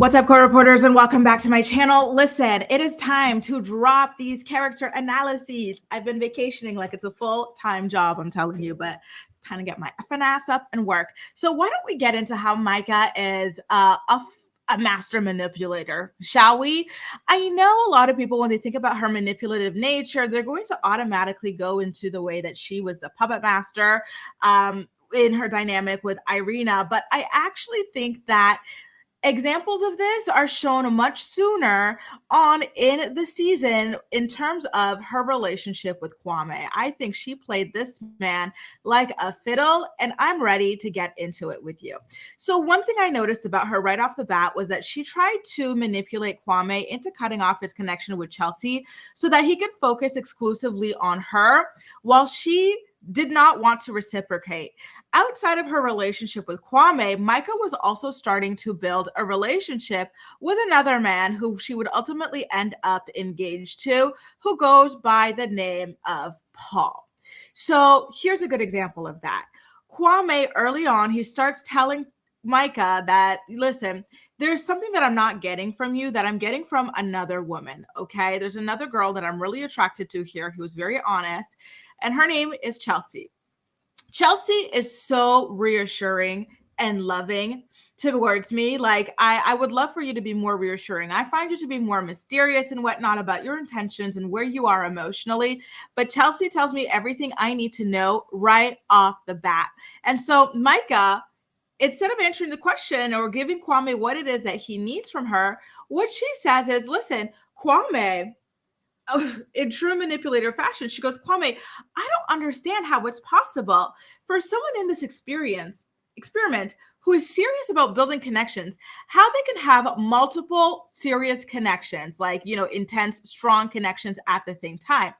What's up, core reporters, and welcome back to my channel. Listen, it is time to drop these character analyses. I've been vacationing like it's a full-time job, I'm telling you, but time to get my effing ass up and work. So why don't we get into how Micah is a master manipulator, shall we? I know a lot of people, when they think about her manipulative nature, they're going to automatically go into the way that she was the puppet master in her dynamic with Irina, but I actually think that examples of this are shown much sooner on in the season in terms of her relationship with Kwame. I think she played this man like a fiddle, and I'm ready to get into it with you. So one thing I noticed about her right off the bat was that she tried to manipulate Kwame into cutting off his connection with Chelsea so that he could focus exclusively on her, while she did not want to reciprocate. Outside of her relationship with Kwame, Micah was also starting to build a relationship with another man who she would ultimately end up engaged to, who goes by the name of Paul. So here's a good example of that. Kwame, early on, he starts telling Micah that, listen, there's something that I'm not getting from you that I'm getting from another woman, okay? There's another girl that I'm really attracted to here who is very honest, and her name is Chelsea. Chelsea is so reassuring and loving towards me. Like, I would love for you to be more reassuring. I find you to be more mysterious and whatnot about your intentions and where you are emotionally. But Chelsea tells me everything I need to know right off the bat. And so Micah, instead of answering the question or giving Kwame what it is that he needs from her, what she says is, listen, Kwame, in true manipulator fashion, she goes, Kwame, I don't understand how it's possible for someone in this experiment who is serious about building connections, how they can have multiple serious connections, like, intense, strong connections at the same time.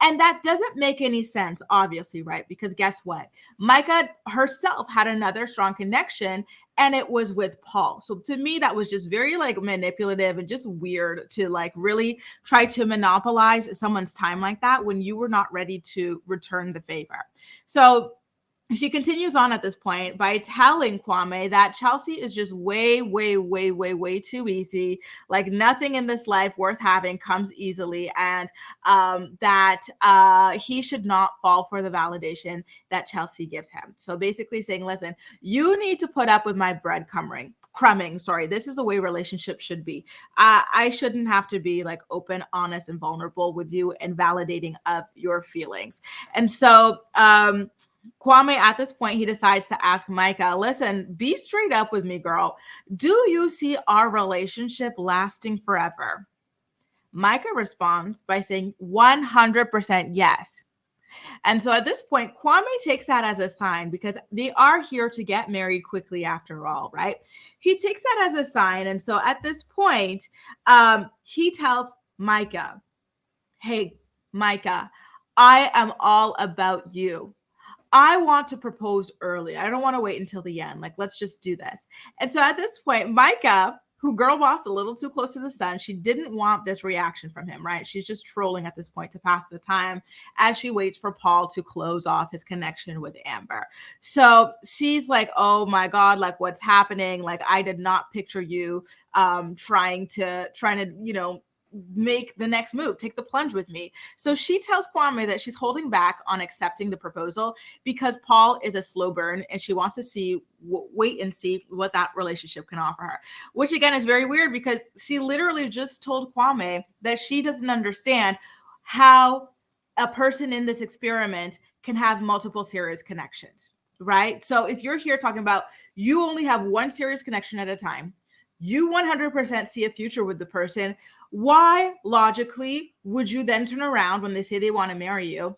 And that doesn't make any sense, obviously, right? Because guess what? Micah herself had another strong connection, and it was with Paul. So to me, that was just very manipulative and just weird to really try to monopolize someone's time like that when you were not ready to return the favor. So she continues on at this point by telling Kwame that Chelsea is just way, way, way, way, way too easy. Like, nothing in this life worth having comes easily, and that he should not fall for the validation that Chelsea gives him. So basically saying, listen, you need to put up with my crumbing. Sorry, this is the way relationships should be. I shouldn't have to be open, honest, and vulnerable with you and validating of your feelings. And so Kwame, at this point, he decides to ask Micah, listen, be straight up with me, girl. Do you see our relationship lasting forever? Micah responds by saying 100% yes. And so at this point, Kwame takes that as a sign, because they are here to get married quickly after all, right? He takes that as a sign. And so at this point, he tells Micah, hey, Micah, I am all about you. I want to propose early. I don't want to wait until the end. Let's just do this. And so at this point, Micah, who girl bossed a little too close to the sun, she didn't want this reaction from him, right? She's just trolling at this point to pass the time as she waits for Paul to close off his connection with Amber. So she's like, oh my God, what's happening? I did not picture you trying to, make the next move, take the plunge with me. So she tells Kwame that she's holding back on accepting the proposal because Paul is a slow burn, and she wants to wait and see what that relationship can offer her, which again is very weird because she literally just told Kwame that she doesn't understand how a person in this experiment can have multiple serious connections, right? So if you're here talking about you only have one serious connection at a time, you 100% see a future with the person, why logically would you then turn around when they say they want to marry you?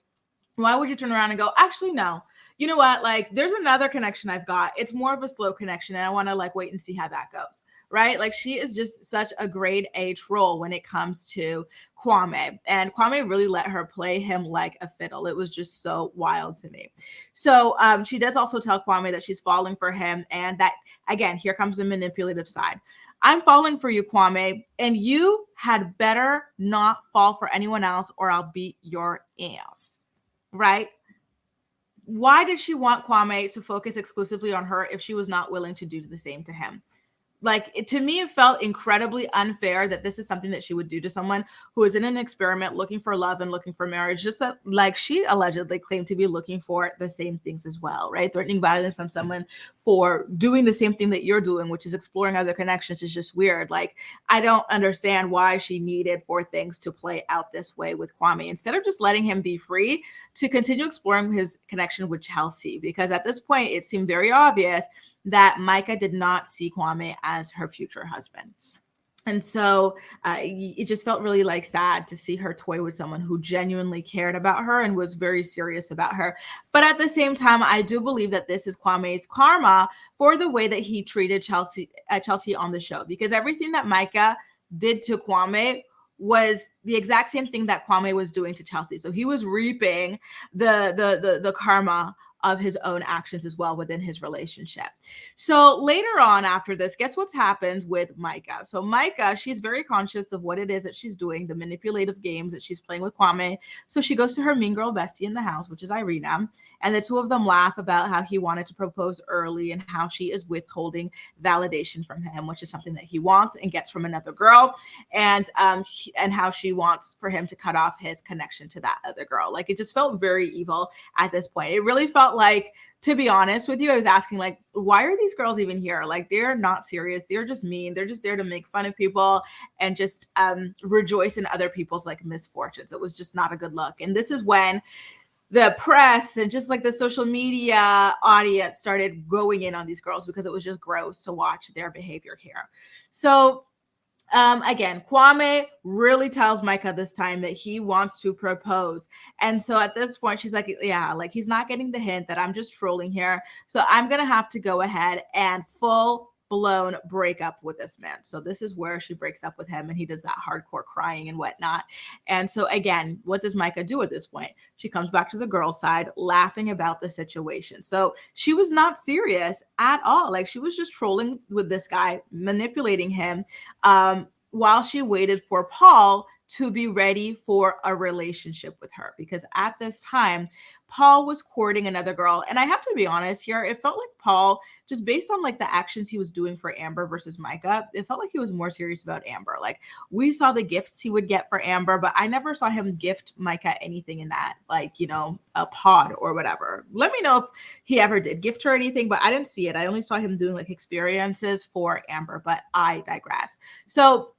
Why would you turn around and go, actually, no, you know what? There's another connection I've got. It's more of a slow connection, and I want to wait and see how that goes, right? She is just such a grade A troll when it comes to Kwame, and Kwame really let her play him like a fiddle. It was just so wild to me. So she does also tell Kwame that she's falling for him, and that, again, here comes the manipulative side. I'm falling for you, Kwame, and you had better not fall for anyone else or I'll beat your ass, right? Why did she want Kwame to focus exclusively on her if she was not willing to do the same to him? to me, it felt incredibly unfair that this is something that she would do to someone who is in an experiment looking for love and looking for marriage. Just like she allegedly claimed to be looking for the same things as well, right? Threatening violence on someone for doing the same thing that you're doing, which is exploring other connections, is just weird. Like, I don't understand why she needed for things to play out this way with Kwame, instead of just letting him be free to continue exploring his connection with Chelsea. Because at this point, it seemed very obvious that Micah did not see Kwame as her future husband. And so it just felt really like sad to see her toy with someone who genuinely cared about her and was very serious about her. But at the same time, I do believe that this is Kwame's karma for the way that he treated Chelsea on the show, because everything that Micah did to Kwame was the exact same thing that Kwame was doing to Chelsea. So he was reaping the karma of his own actions as well within his relationship. So later on after this, guess what happens with Micah? So Micah, she's very conscious of what it is that she's doing, the manipulative games that she's playing with Kwame. So she goes to her mean girl bestie in the house, which is Irina, and the two of them laugh about how he wanted to propose early and how she is withholding validation from him, which is something that he wants and gets from another girl, and how she wants for him to cut off his connection to that other girl. Like, it just felt very evil at this point. It really felt like, to be honest with you, I was asking, like, why are these girls even here? Like, they're not serious. They're just mean. They're just there to make fun of people and just rejoice in other people's like misfortunes. It was just not a good look. And this is when the press and just like the social media audience started going in on these girls, because it was just gross to watch their behavior here. So again, Kwame really tells Micah this time that he wants to propose. And so at this point, she's like, yeah, like, he's not getting the hint that I'm just trolling here. So I'm going to have to go ahead and full-blown break up with this man. So this is where she breaks up with him, and he does that hardcore crying and whatnot. And so again, what does Micah do at this point? She comes back to the girl's side, laughing about the situation. So she was not serious at all. Like, she was just trolling with this guy, manipulating him, while she waited for Paul to be ready for a relationship with her, because at this time, Paul was courting another girl. And I have to be honest here, it felt like Paul, just based on like the actions he was doing for Amber versus Micah, it felt like he was more serious about Amber. Like, we saw the gifts he would get for Amber, but I never saw him gift Micah anything in that, like, you know, a pod or whatever. Let me know if he ever did gift her anything, but I didn't see it. I only saw him doing like experiences for Amber, but I digress. So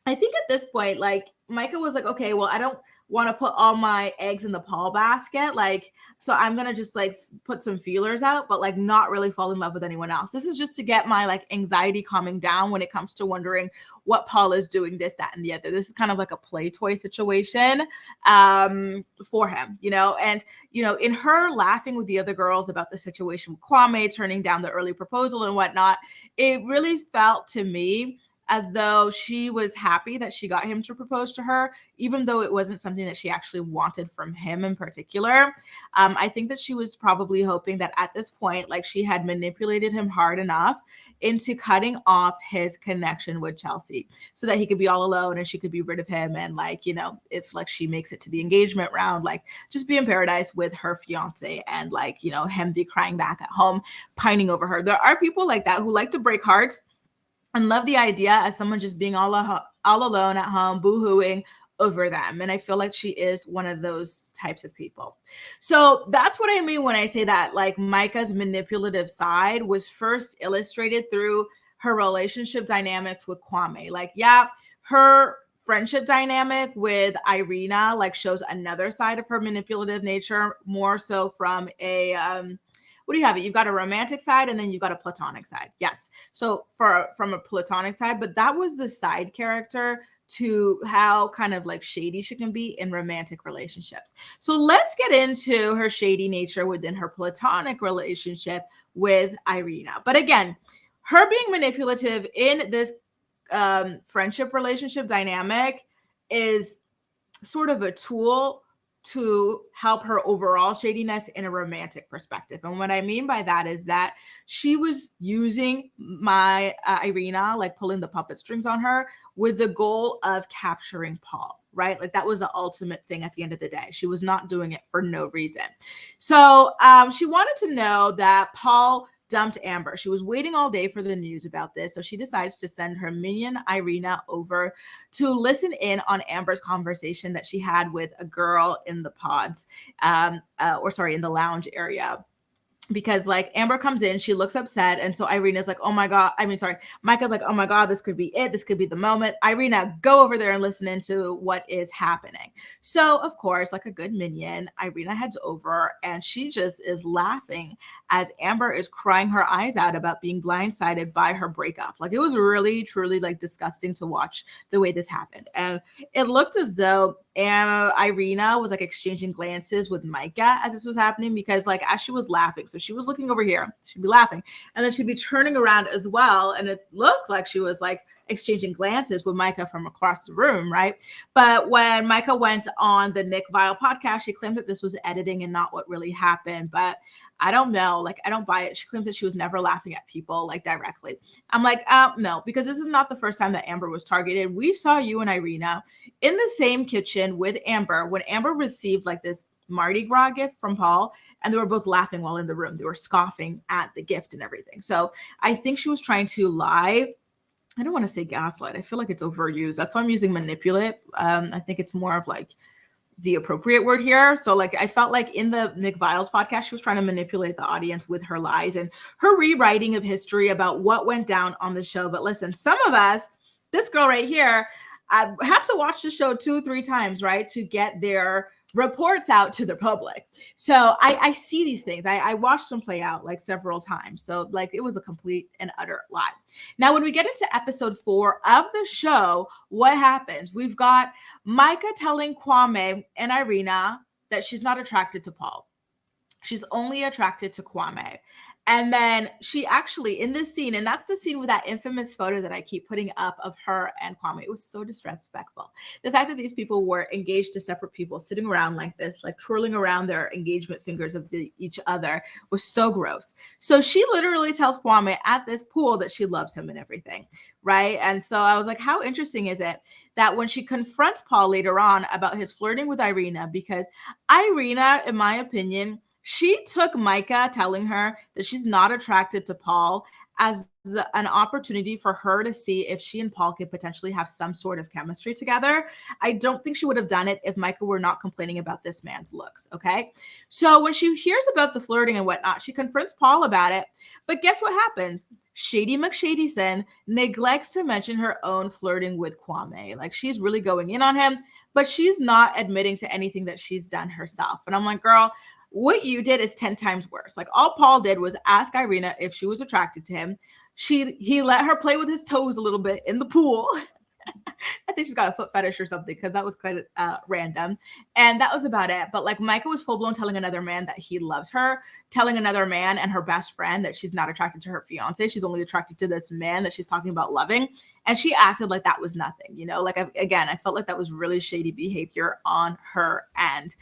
I think at this point, like, Micah was like, okay, well, I don't want to put all my eggs in the Paul basket. Like, so I'm going to just like put some feelers out, but like not really fall in love with anyone else. This is just to get my like anxiety calming down when it comes to wondering what Paul is doing, this, that, and the other. This is kind of like a play toy situation for him, you know? And, you know, in her laughing with the other girls about the situation with Kwame turning down the early proposal and whatnot, it really felt to me as though she was happy that she got him to propose to her, even though it wasn't something that she actually wanted from him in particular. I think that she was probably hoping that at this point, like, she had manipulated him hard enough into cutting off his connection with Chelsea so that he could be all alone and she could be rid of him. And like, you know, if like she makes it to the engagement round, like, just be in paradise with her fiance and like, you know, him be crying back at home, pining over her. There are people like that who like to break hearts and love the idea of someone just being all alone at home, boo-hooing over them. And I feel like she is one of those types of people. So that's what I mean when I say that, like, Micah's manipulative side was first illustrated through her relationship dynamics with Kwame. Like, yeah, her friendship dynamic with Irina like shows another side of her manipulative nature, more so from a what do you have? You've got a romantic side and then you've got a platonic side. Yes. So from a platonic side, but that was the side character to how kind of like shady she can be in romantic relationships. So let's get into her shady nature within her platonic relationship with Irina. But again, her being manipulative in this friendship relationship dynamic is sort of a tool to help her overall shadiness in a romantic perspective. And what I mean by that is that she was using my Irina, like pulling the puppet strings on her with the goal of capturing Paul, right? Like, that was the ultimate thing at the end of the day. She was not doing it for no reason. So she wanted to know that Paul dumped Amber. She was waiting all day for the news about this, so she decides to send her minion Irina over to listen in on Amber's conversation that she had with a girl in the pods, in the lounge area. Because like Amber comes in, she looks upset. And so Irina's like, Micah's like, oh my God, this could be it. This could be the moment. Irina, go over there and listen into what is happening. So of course, like a good minion, Irina heads over and she just is laughing as Amber is crying her eyes out about being blindsided by her breakup. Like it was really, truly like disgusting to watch the way this happened. And it looked as though Irina was like exchanging glances with Micah as this was happening, because like as she was laughing, so she was looking over here, she'd be laughing, and then she'd be turning around as well, and it looked like she was like exchanging glances with Micah from across the room, right? But when Micah went on the Nick Vile podcast, she claimed that this was editing and not what really happened. But I don't know, like I don't buy it. She claims that she was never laughing at people like directly. I'm like, no, because this is not the first time that Amber was targeted. We saw you and Irina in the same kitchen with Amber when Amber received like this Mardi Gras gift from Paul, and they were both laughing while in the room. They were scoffing at the gift and everything. So I think she was trying to lie. I don't want to say gaslight. I feel like it's overused. That's why I'm using manipulate. I think it's more of like the appropriate word here. So like I felt like in the Nick Vile's podcast, she was trying to manipulate the audience with her lies and her rewriting of history about what went down on the show. But listen, some of us, this girl right here, I have to watch the show 2-3 times, right, to get their reports out to the public. So I see these things. I watched them play out like several times. So like it was a complete and utter lie. Now, when we get into episode 4 of the show, what happens? We've got Micah telling Kwame and Irina that she's not attracted to Paul. She's only attracted to Kwame. And then she actually, in this scene, and that's the scene with that infamous photo that I keep putting up of her and Kwame, it was so disrespectful. The fact that these people were engaged to separate people, sitting around like this, like twirling around their engagement fingers of each other, was so gross. So she literally tells Kwame at this pool that she loves him and everything, right? And so I was like, how interesting is it that when she confronts Paul later on about his flirting with Irina, because Irina, in my opinion, she took Micah telling her that she's not attracted to Paul as an opportunity for her to see if she and Paul could potentially have some sort of chemistry together. I don't think she would have done it if Micah were not complaining about this man's looks, okay? So when she hears about the flirting and whatnot, she confronts Paul about it. But guess what happens? Shady McShadyson neglects to mention her own flirting with Kwame. Like she's really going in on him, but she's not admitting to anything that she's done herself. And I'm like, girl, what you did is 10 times worse. Like all Paul did was ask Irina if she was attracted to him. He let her play with his toes a little bit in the pool. I think she's got a foot fetish or something, because that was quite random. And that was about it. But like Micah was full blown telling another man that he loves her, telling another man and her best friend that she's not attracted to her fiance. She's only attracted to this man that she's talking about loving. And she acted like that was nothing, you know, like I felt like that was really shady behavior on her end.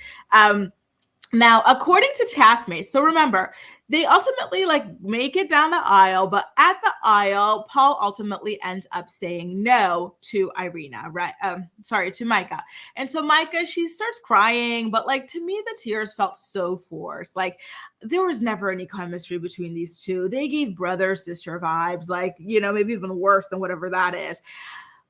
Now, according to castmates, so remember, they ultimately like make it down the aisle, but at the aisle, Paul ultimately ends up saying no to Irina, right? To Micah. And so Micah, she starts crying, but like to me, the tears felt so forced. Like there was never any chemistry between these two. They gave brother sister vibes, like, you know, maybe even worse than whatever that is.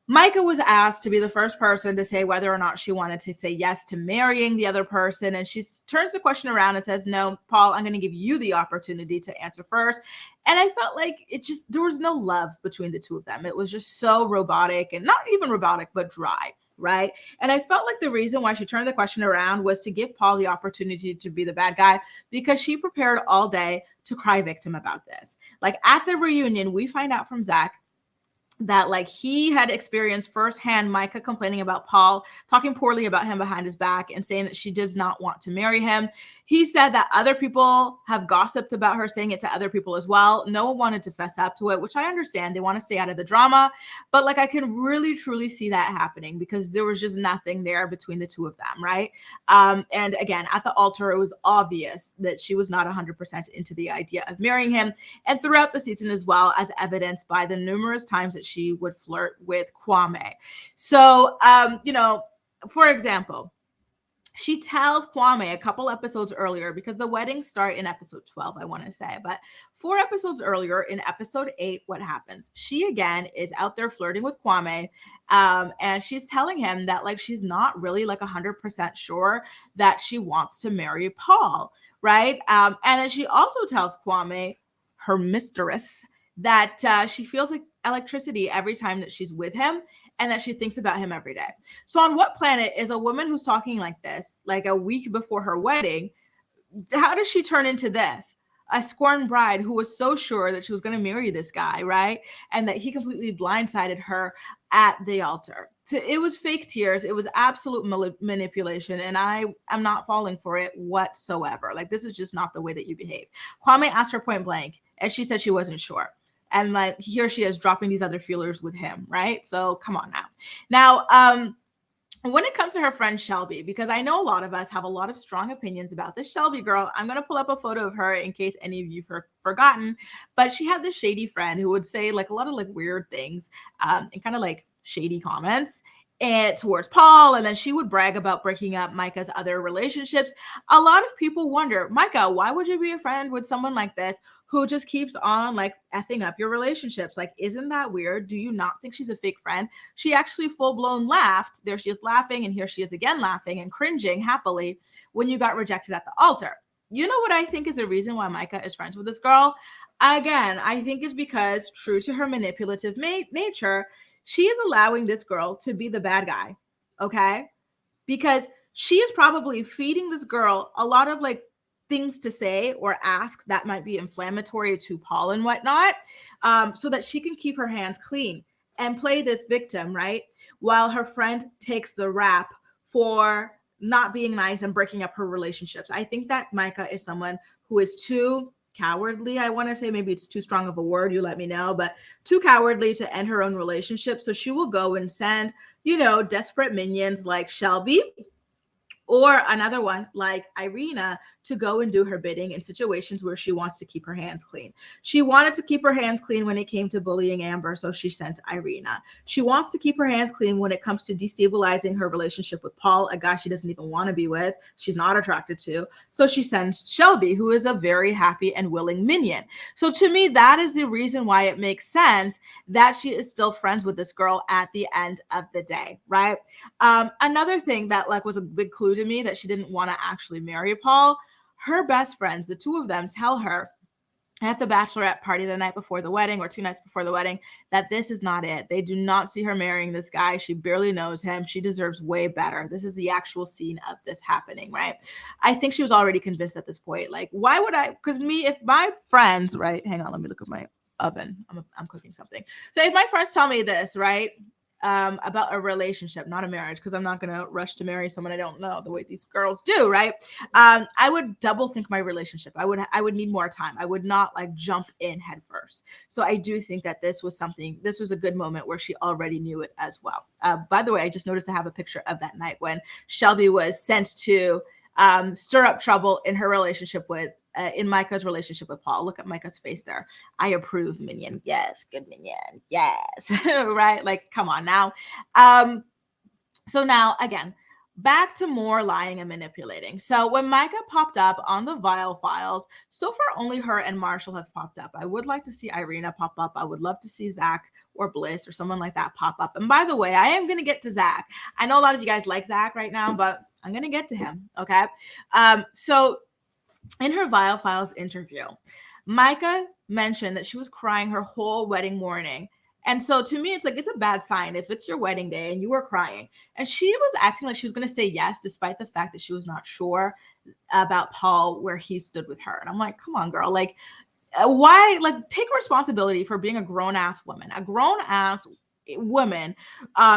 Micah was asked to be the first person to say whether or not she wanted to say yes to marrying the other person. And she turns the question around and says, no, Paul, I'm going to give you the opportunity to answer first. And I felt like there was no love between the two of them. It was just so robotic, and not even robotic, but dry. Right. And I felt like the reason why she turned the question around was to give Paul the opportunity to be the bad guy, because she prepared all day to cry victim about this. Like at the reunion, we find out from Zach that like he had experienced firsthand Micah complaining about Paul, talking poorly about him behind his back, and saying that she does not want to marry him. He said that other people have gossiped about her, saying it to other people as well. No one wanted to fess up to it, which I understand. They want to stay out of the drama. But like I can really, truly see that happening, because there was just nothing there between the two of them, right? And again, at the altar, it was obvious that she was not 100% into the idea of marrying him. And throughout the season as well, as evidenced by the numerous times that she would flirt with Kwame. So, you know, for example, she tells Kwame a couple episodes earlier, because the weddings start in episode 12, I want to say, but 4 episodes earlier in episode 8, what happens? She again is out there flirting with Kwame, and she's telling him that like she's not really like 100% sure that she wants to marry Paul, right? And then she also tells Kwame, her mistress, that she feels like electricity every time that she's with him, and that she thinks about him every day. So on what planet is a woman who's talking like this, like a week before her wedding, how does she turn into this? A scorned bride who was so sure that she was going to marry this guy, right? And that he completely blindsided her at the altar. So it was fake tears. It was absolute manipulation. And I am not falling for it whatsoever. Like, this is just not the way that you behave. Kwame asked her point blank, and she said she wasn't sure. And like, here she is dropping these other feelers with him, right? So come on now. Now, when it comes to her friend Shelby, because I know a lot of us have a lot of strong opinions about this Shelby girl, I'm going to pull up a photo of her in case any of you have forgotten, but she had this shady friend who would say like a lot of like weird things and kind of like shady comments and towards Paul, and then she would brag about breaking up Micah's other relationships. A lot of people wonder, Micah, why would you be a friend with someone like this who just keeps on like effing up your relationships? Like, isn't that weird? Do you not think she's a fake friend? She actually full-blown laughed. There she is laughing, and here she is again laughing and cringing happily when you got rejected at the altar. You know what I think is the reason why Micah is friends with this girl? Again, I think it's because, true to her manipulative nature, she is allowing this girl to be the bad guy, okay? Because she is probably feeding this girl a lot of like things to say or ask that might be inflammatory to Paul and whatnot, so that she can keep her hands clean and play this victim, right? While her friend takes the rap for not being nice and breaking up her relationships. I think that Micah is someone who is too cowardly. I want to say, maybe it's too strong of a word, you let me know, but too cowardly to end her own relationship. So she will go and send, you know, desperate minions like Shelby or another one like Irina to go and do her bidding in situations where she wants to keep her hands clean. She wanted to keep her hands clean when it came to bullying Amber, so she sent Irina. She wants to keep her hands clean when it comes to destabilizing her relationship with Paul, a guy she doesn't even want to be with, she's not attracted to, so she sends Shelby, who is a very happy and willing minion. So to me, that is the reason why it makes sense that she is still friends with this girl at the end of the day, right? Another thing that like was a big clue to me that she didn't want to actually marry Paul, her best friends, the two of them, tell her at the bachelorette party the night before the wedding or 2 nights before the wedding that this is not it. They do not see her marrying this guy. She barely knows him. She deserves way better. This is the actual scene of this happening, right? I think she was already convinced at this point. Like, why would I? Because me, if my friends, right? Hang on, let me look at my oven. I'm cooking something. So if my friends tell me this, right? About a relationship, not a marriage, because I'm not going to rush to marry someone I don't know the way these girls do, right? I would double think my relationship. I would need more time. I would not like jump in head first. So I do think that this was a good moment where she already knew it as well. By the way, I just noticed I have a picture of that night when Shelby was sent to stir up trouble in her relationship in Micah's relationship with Paul. Look at Micah's face there. I approve, minion. Yes, good minion. Yes, right? Like, come on now. So now, again, back to more lying and manipulating. So when Micah popped up on the Vile Files, so far only her and Marshall have popped up. I would like to see Irina pop up. I would love to see Zach or Bliss or someone like that pop up. And by the way, I am going to get to Zach. I know a lot of you guys like Zach right now, but I'm going to get to him, okay? So in her Vile Files interview, Micah mentioned that she was crying her whole wedding morning. And so to me, it's like, it's a bad sign if it's your wedding day and you were crying. And she was acting like she was going to say yes, despite the fact that she was not sure about Paul, where he stood with her. And I'm like, come on, girl. Like, why? Like, take responsibility for being a grown-ass woman. A grown-ass woman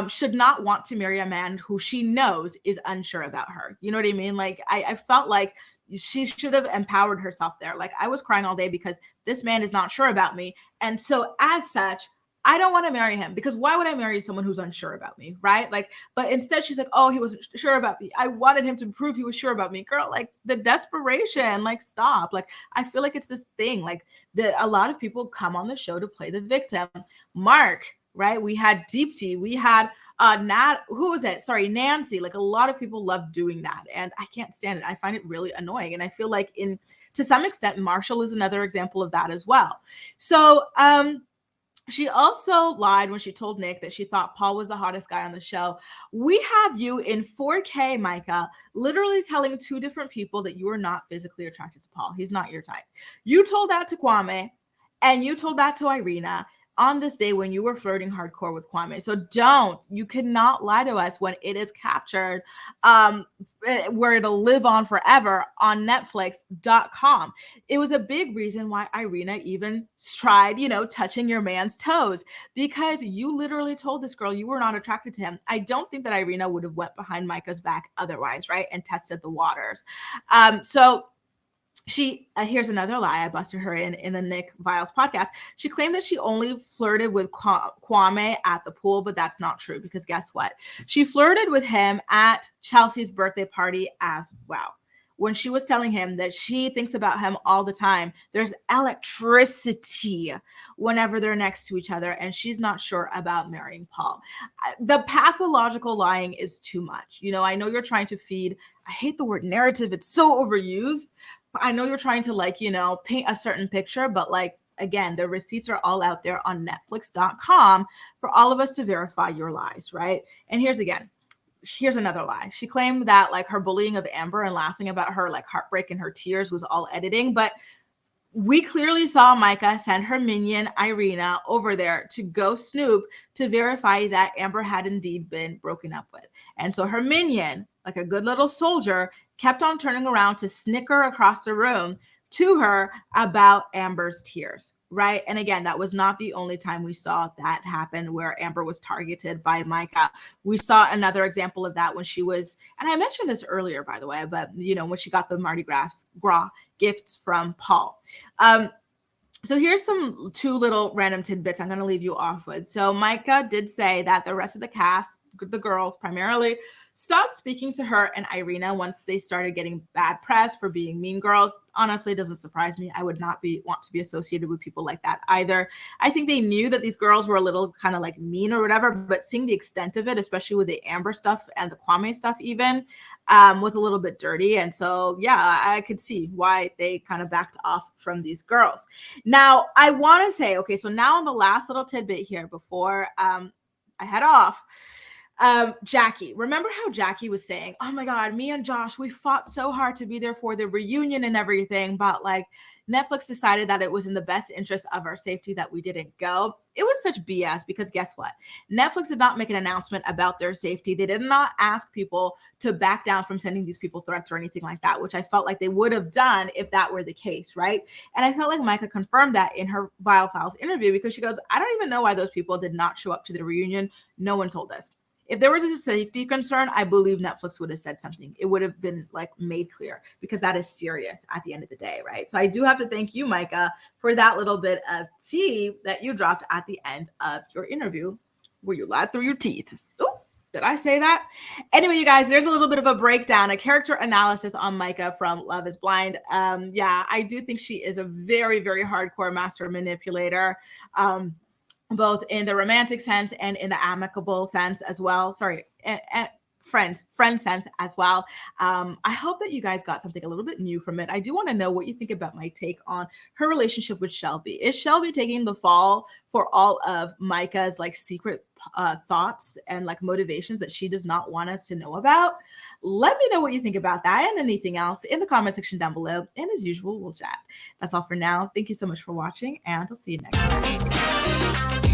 should not want to marry a man who she knows is unsure about her. You know what I mean? Like, I felt like she should have empowered herself there. Like, I was crying all day because this man is not sure about me. And so as such, I don't want to marry him, because why would I marry someone who's unsure about me, right? Like, but instead she's like, oh, he wasn't sure about me. I wanted him to prove he was sure about me. Girl, like, the desperation, like, stop. Like, I feel like it's this thing, like, a lot of people come on the show to play the victim. Mark right? We had Deepti, we had who was it? Sorry, Nancy. Like a lot of people love doing that, and I can't stand it. I find it really annoying, and I feel like to some extent, Marshall is another example of that as well. So she also lied when she told Nick that she thought Paul was the hottest guy on the show. We have you in 4K, Micah, literally telling two different people that you are not physically attracted to Paul. He's not your type. You told that to Kwame, and you told that to Irina on this day when you were flirting hardcore with Kwame. So you cannot lie to us when it is captured, where it'll live on forever on Netflix.com. It was a big reason why Irina even tried, touching your man's toes, because you literally told this girl you were not attracted to him. I don't think that Irina would have went behind Micah's back otherwise, right? And tested the waters. So she here's another lie I busted her in the Nick Viles podcast. She claimed that she only flirted with Kwame at the pool, but that's not true, because guess what? She flirted with him at Chelsea's birthday party as well. When she was telling him that she thinks about him all the time, there's electricity whenever they're next to each other, and she's not sure about marrying Paul. The pathological lying is too much. I know you're trying to feed, I hate the word narrative, it's so overused. I know you're trying to paint a certain picture, but again, the receipts are all out there on Netflix.com for all of us to verify your lies, right? And here's another lie. She claimed that her bullying of Amber and laughing about her heartbreak and her tears was all editing, but we clearly saw Micah send her minion, Irina, over there to go snoop to verify that Amber had indeed been broken up with. And so her minion, like a good little soldier, kept on turning around to snicker across the room to her about Amber's tears, right? And again, that was not the only time we saw that happen where Amber was targeted by Micah. We saw another example of that when she was, and I mentioned this earlier, by the way, but when she got the Mardi Gras gifts from Paul. So here's two little random tidbits I'm going to leave you off with. So Micah did say that the rest of the cast, the girls primarily, stopped speaking to her and Irina once they started getting bad press for being mean girls. Honestly, it doesn't surprise me. I would not want to be associated with people like that either. I think they knew that these girls were a little kind of mean or whatever, but seeing the extent of it, especially with the Amber stuff and the Kwame stuff even, was a little bit dirty. And so, yeah, I could see why they kind of backed off from these girls. Now, I want to say, okay, so now on the last little tidbit here before I head off, Jackie, remember how Jackie was saying, oh my God, me and Josh, we fought so hard to be there for the reunion and everything, but Netflix decided that it was in the best interest of our safety that we didn't go. It was such BS, because guess what? Netflix did not make an announcement about their safety. They did not ask people to back down from sending these people threats or anything like that, which I felt like they would have done if that were the case, right? And I felt like Micah confirmed that in her Vile Files interview, because she goes, I don't even know why those people did not show up to the reunion. No one told us. If there was a safety concern, I believe Netflix would have said something. It would have been made clear, because that is serious at the end of the day, right? So I do have to thank you, Micah, for that little bit of tea that you dropped at the end of your interview where you lied through your teeth. Oh, did I say that? Anyway, you guys, there's a little bit of a breakdown, a character analysis on Micah from Love is Blind. Yeah, I do think she is a very, very hardcore master manipulator. Both in the romantic sense and in the amicable sense as well. Sorry, friend sense as well. I hope that you guys got something a little bit new from it. I do want to know what you think about my take on her relationship with Shelby. Is Shelby taking the fall for all of Micah's secret thoughts and motivations that she does not want us to know about? Let me know what you think about that and anything else in the comment section down below. And as usual, we'll chat. That's all for now. Thank you so much for watching, and I'll see you next time.